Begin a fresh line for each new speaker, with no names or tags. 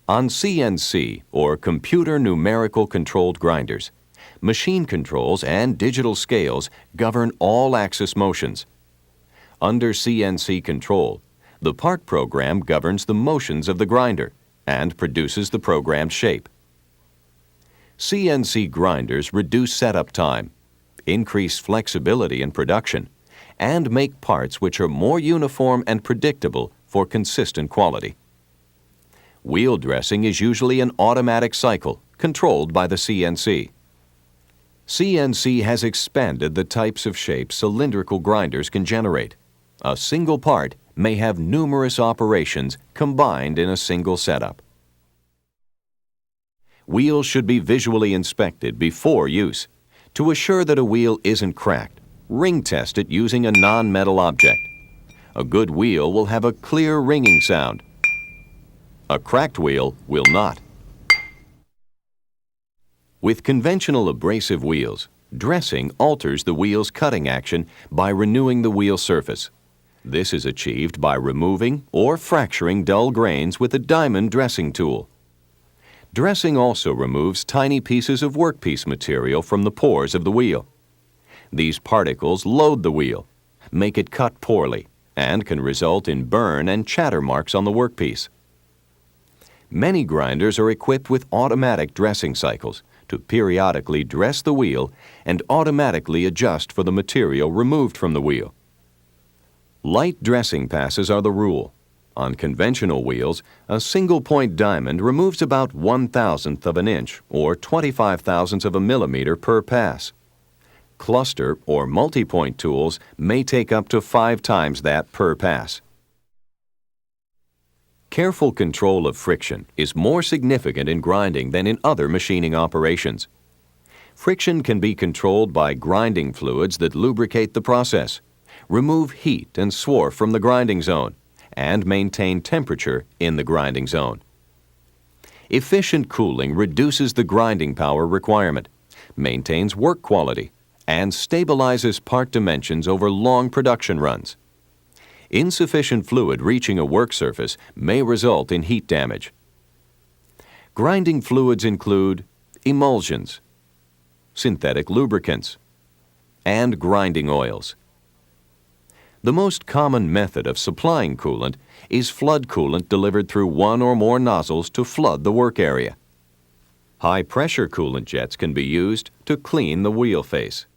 On CNC, or computer numerical controlled grinders, machine controls and digital scales govern all axis motions. Under CNC control, the part program governs the motions of the grinder and produces the programmed shape. CNC grinders reduce setup time, increase flexibility in production, and make parts which are more uniform and predictable for consistent quality. Wheel dressing is usually an automatic cycle controlled by the CNC. CNC has expanded the types of shapes cylindrical grinders can generate. A single part may have numerous operations combined in a single setup. Wheels should be visually inspected before use. To assure that a wheel isn't cracked, ring test it using a non-metal object. A good wheel will have a clear ringing sound. A cracked wheel will not. With conventional abrasive wheels, dressing alters the wheel's cutting action by renewing the wheel surface. This is achieved by removing or fracturing dull grains with a diamond dressing tool. Dressing also removes tiny pieces of workpiece material from the pores of the wheel. These particles load the wheel, make it cut poorly, and can result in burn and chatter marks on the workpiece. Many grinders are equipped with automatic dressing cycles to periodically dress the wheel and automatically adjust for the material removed from the wheel. Light dressing passes are the rule. On conventional wheels, a single-point diamond removes about 1/1000th of an inch or 25/1000ths of a millimeter per pass. Cluster or multi-point tools may take up to 5 times that per pass. Careful control of friction is more significant in grinding than in other machining operations. Friction can be controlled by grinding fluids that lubricate the process, remove heat and swarf from the grinding zone, and maintain temperature in the grinding zone. Efficient cooling reduces the grinding power requirement, maintains work quality, and stabilizes part dimensions over long production runs. Insufficient fluid reaching a work surface may result in heat damage. Grinding fluids include emulsions, synthetic lubricants, and grinding oils. The most common method of supplying coolant is flood coolant delivered through one or more nozzles to flood the work area. High-pressure coolant jets can be used to clean the wheel face.